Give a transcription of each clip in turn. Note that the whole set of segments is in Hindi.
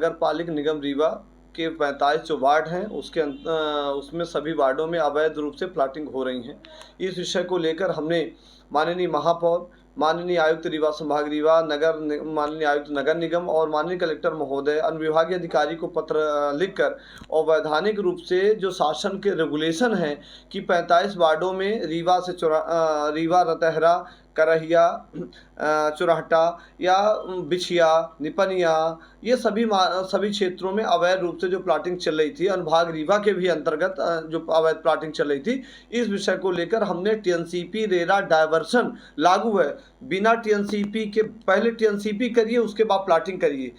नगर पालिक निगम रीवा के 45 जो वार्ड हैं उसमें सभी वार्डों में अवैध रूप से प्लाटिंग हो रही हैं। इस विषय को लेकर हमने माननीय महापौर, माननीय आयुक्त रीवा संभाग रीवा, माननीय आयुक्त नगर निगम और माननीय कलेक्टर महोदय, अनुविभागीय अधिकारी को पत्र लिखकर और वैधानिक रूप से जो शासन के रेगुलेशन हैं कि 45 वार्डों में रीवा, रतहरा, करहिया, चुराहटा या बिछिया, निपनिया, ये सभी क्षेत्रों में अवैध रूप से जो प्लाटिंग चल रही थी, अनुभाग रीवा के भी अंतर्गत जो अवैध प्लाटिंग चल रही थी, इस विषय को लेकर हमने टीएनसीपी रेरा डायवर्सन लागू है। बिना टीएनसीपी के पहले टीएनसीपी करिए, उसके बाद प्लाटिंग करिए,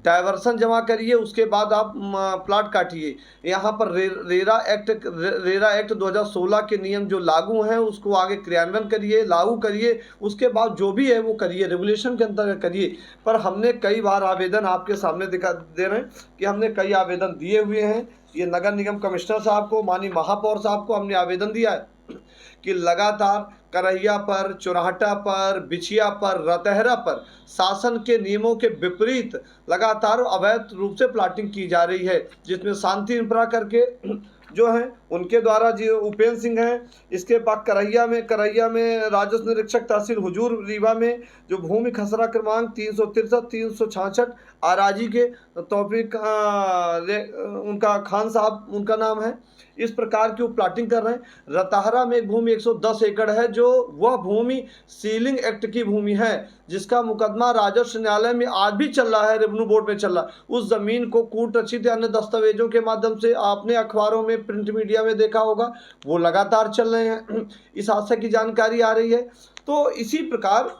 डायवर्सन जमा करिए, उसके बाद आप प्लाट काटिए। यहाँ पर रेरा एक्ट 2016 के नियम जो लागू हैं उसको आगे क्रियान्वयन करिए, लागू करिए, उसके बाद जो भी है वो करिए, रेगुलेशन के अंतर्गत करिए। पर हमने कई बार आवेदन आपके सामने दे रहे हैं कि हमने कई आवेदन दिए हुए हैं। ये नगर निगम कमिश्नर साहब को, माननीय महापौर साहब को हमने आवेदन दिया है कि लगातार करहिया पर, चुराहटा पर, बिछिया पर, रतहरा पर शासन के नियमों के विपरीत लगातार अवैध रूप से प्लाटिंग की जा रही है, जिसमें शांति इंफ्रा करके जो है उनके द्वारा जो उपेंद्र सिंह हैं, इसके बाद करहिया में राजस्व निरीक्षक तहसील हुजूर रीवा में जो भूमि खसरा क्रमांक 363, 366 आराजी के तौफीक उनका खान साहब उनका नाम है, इस प्रकार की वो प्लाटिंग कर रहे हैं। रताहरा में एक भूमि 110 एकड़ है, जो वह भूमि सीलिंग एक्ट की भूमि है, जिसका मुकदमा राजस्व न्यायालय में आज भी चल रहा है, रेवेन्यू बोर्ड में चल रहा है। उस जमीन को कूट रचित अन्य दस्तावेजों के माध्यम से आपने अखबारों में, प्रिंट मीडिया में देखा होगा, वो लगातार चल रहे हैं, इस हादसे की जानकारी आ रही है। तो इसी प्रकार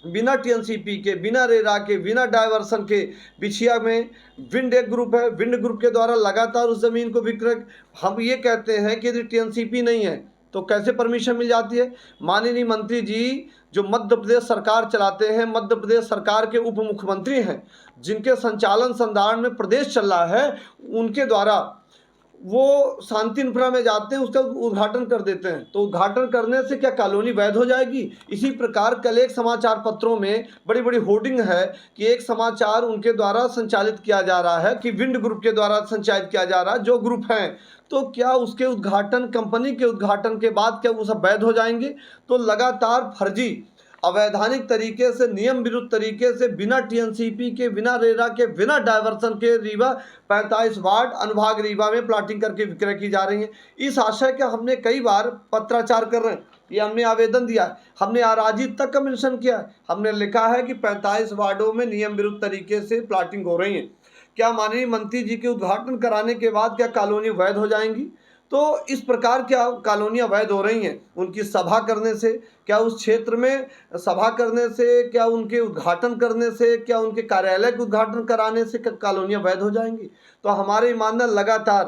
बिना टीएनसीपी के, बिना रेरा के, बिना डायवर्सन के बिछिया में विंड एक ग्रुप है, विंड ग्रुप के द्वारा लगातार उस जमीन को विक्रय, हम ये कहते हैं कि यदि टीएनसीपी नहीं है तो कैसे परमिशन मिल जाती है। माननीय मंत्री जी जो मध्य प्रदेश सरकार चलाते हैं, मध्य प्रदेश सरकार के उप मुख्यमंत्री हैं, जिनके संचालन संधारण में प्रदेश चल रहा है, उनके द्वारा वो शांति इंफ्रा में जाते हैं, उसका उद्घाटन कर देते हैं। तो उद्घाटन करने से क्या कॉलोनी वैध हो जाएगी? इसी प्रकार कल एक समाचार पत्रों में बड़ी बड़ी होर्डिंग है कि एक समाचार उनके द्वारा संचालित किया जा रहा है कि विंड ग्रुप के द्वारा संचालित किया जा रहा है, जो ग्रुप हैं, तो क्या उसके उद्घाटन, कंपनी के उद्घाटन के बाद क्या वो सब वैध हो जाएंगे? तो लगातार फर्जी, अवैधानिक तरीके से, नियम विरुद्ध तरीके से, बिना टीएनसीपी के, बिना रेरा के, बिना डायवर्सन के रीवा 45 वार्ड अनुभाग रीवा में प्लाटिंग करके विक्रय की जा रही है। इस आशय का हमने कई बार पत्राचार कर रहे हैं, ये हमने आवेदन दिया है, हमने आराजी तक का मेंशन किया है, हमने लिखा है कि 45 वार्डों में नियम विरुद्ध तरीके से प्लाटिंग हो रही है। क्या माननीय मंत्री जी के उद्घाटन कराने के बाद क्या कॉलोनी वैध हो जाएंगी? तो इस प्रकार क्या कॉलोनियाँ वैध हो रही हैं? उनकी सभा करने से, क्या उस क्षेत्र में सभा करने से, क्या उनके उद्घाटन करने से, क्या उनके कार्यालय के उद्घाटन कराने से क्या कॉलोनियाँ वैध हो जाएंगी? तो हमारे मानना लगातार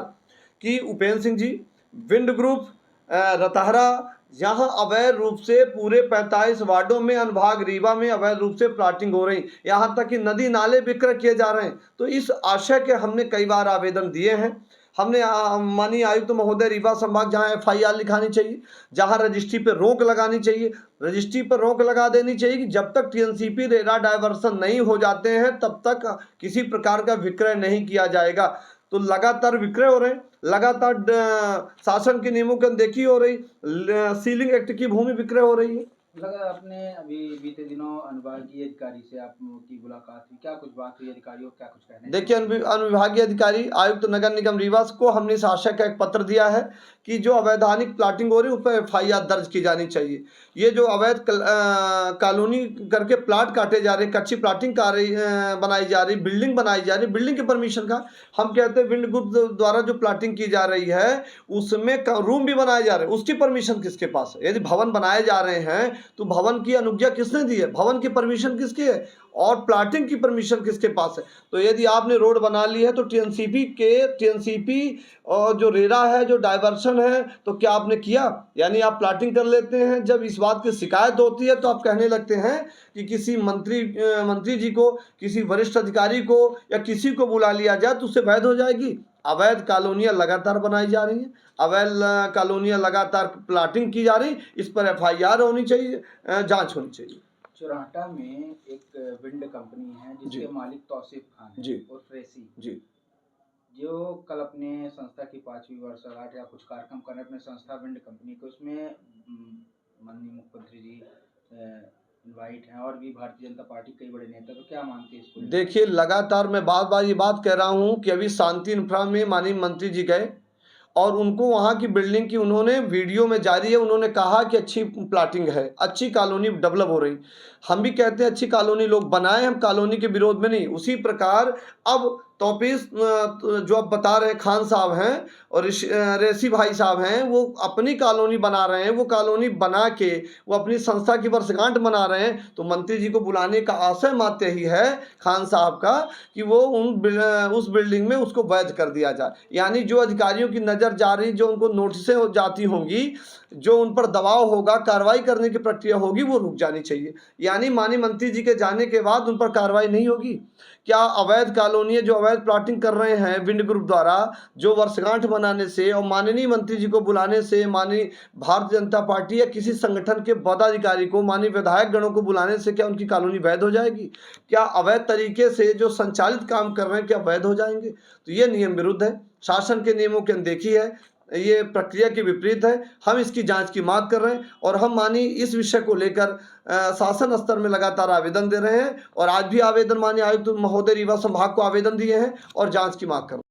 कि उपेंद्र सिंह जी, विंड ग्रुप, रताहरा, यहाँ अवैध रूप से पूरे 45 वार्डों में अनुभाग रीवा में अवैध रूप से प्लाटिंग हो रही, यहाँ तक कि नदी नाले विक्रय किए जा रहे हैं। तो इस आशय के हमने कई बार आवेदन दिए हैं। हमने माननीय आयुक्त महोदय रीवा संभाग, जहाँ एफआईआर लिखानी चाहिए, जहाँ रजिस्ट्री पर रोक लगानी चाहिए, रजिस्ट्री पर रोक लगा देनी चाहिए कि जब तक टीएनसीपी रेरा डायवर्सन नहीं हो जाते हैं तब तक किसी प्रकार का विक्रय नहीं किया जाएगा। तो लगातार विक्रय हो रहे हैं, लगातार शासन के नियमों की अनदेखी हो रही, सीलिंग एक्ट की भूमि विक्रय हो रही है। लगा आपने अभी बीते दिनों अनुविभागीय अधिकारी से आपकी मुलाकात हुई, क्या कुछ बात हुई? अधिकारियों क्या कुछ कहने? देखिए, अनुविभागीय अधिकारी आयुक्त नगर निगम रीवा को हमने इस आशय का एक पत्र दिया है कि जो अवैधानिक प्लाटिंग हो रही है उस पर एफआईआर दर्ज की जानी चाहिए। ये जो अवैध कॉलोनी करके प्लाट काटे जा रहे, कच्ची प्लाटिंग बनाई जा रही, बिल्डिंग बनाई जा रही, बिल्डिंग के परमिशन का हम कहते हैं विंड ग्रुप द्वारा जो प्लाटिंग की जा रही है उसमें रूम भी बनाए जा रहे हैं, उसकी परमिशन किसके पास है? यदि भवन बनाए जा रहे हैं तो भवन की अनुज्ञा किसने दी है? भवन की परमिशन किसकी है? और प्लाटिंग की परमिशन किसके पास है? तो यदि आपने रोड बना ली है तो टीएनसीपी और जो रेरा है, जो डायवर्सन है, तो क्या आपने किया? यानी आप प्लाटिंग कर लेते हैं, जब इस बात की शिकायत होती है तो आप कहने लगते हैं कि किसी मंत्री जी को, किसी वरिष्ठ अधिकारी को या किसी को बुला लिया जाए तो उससे वैध हो जाएगी। अवैध कॉलोनियाँ लगातार बनाई जा रही हैं, अवैध कॉलोनियाँ लगातार प्लाटिंग की जा रही, इस पर एफआईआर होनी चाहिए, जांच होनी चाहिए। चुराहटा में एक विंड कंपनी है जी जिसके मालिक तौसीफ खान है जी और फ्रेसी, जी जो कल अपने संस्था की 5वीं वर्षगांठ या कुछ कार्यक्रम कर रहे हैं अपने संस्था विंड कंपनी के, उसमें माननीय मुख्यमंत्री जी इनवाइट हैं और भी भारतीय जनता पार्टी कई बड़े नेता, तो क्या मानते हैं इसको लेकर? देखिए, लगातार मैं बार बार ये बात कह रहा हूँ कि अभी शांति इंफ्रा में माननीय मंत्री जी गए और उनको वहाँ की बिल्डिंग की उन्होंने वीडियो में जारी है, उन्होंने कहा कि अच्छी प्लाटिंग है, अच्छी कॉलोनी डेवलप हो रही। हम भी कहते हैं अच्छी कॉलोनी लोग बनाए, हम कॉलोनी के विरोध में नहीं। उसी प्रकार अब तौफीक जो आप बता रहे खान साहब हैं और रेसी भाई साहब हैं, वो अपनी कॉलोनी बना रहे हैं, वो कॉलोनी बना के वो अपनी संस्था की वर्षगांठ मना रहे हैं। तो मंत्री जी को बुलाने का आशय मात्र ही है खान साहब का कि वो उस बिल्डिंग में उसको वैध कर दिया जाए। यानी जो अधिकारियों की नज़र जा रही, जो उनको नोटिसें जाती होंगी, जो उन पर दबाव होगा, कार्रवाई करने की प्रक्रिया होगी, वो रुक जानी चाहिए। यानी माननीय मंत्री जी के जाने के बाद उन पर कार्रवाई नहीं होगी। क्या अवैध कॉलोनी, जो अवैध प्लाटिंग कर रहे हैं विंड ग्रुप द्वारा, जो वर्षगांठ मनाने से और माननीय मंत्री जी को बुलाने से, माननीय भारतीय जनता पार्टी या किसी संगठन के पदाधिकारी को, माननीय विधायक गणों को बुलाने से क्या उनकी कॉलोनी वैध हो जाएगी? क्या अवैध तरीके से जो संचालित काम कर रहे हैं क्या वैध हो जाएंगे? तो ये नियम विरुद्ध है, शासन के नियमों की अनदेखी है, ये प्रक्रिया के विपरीत है। हम इसकी जांच की मांग कर रहे हैं और हम माननीय इस विषय को लेकर शासन स्तर में लगातार आवेदन दे रहे हैं और आज भी आवेदन माननीय आयुक्त महोदय रीवा संभाग को आवेदन दिए हैं और जांच की मांग कर रहे हैं।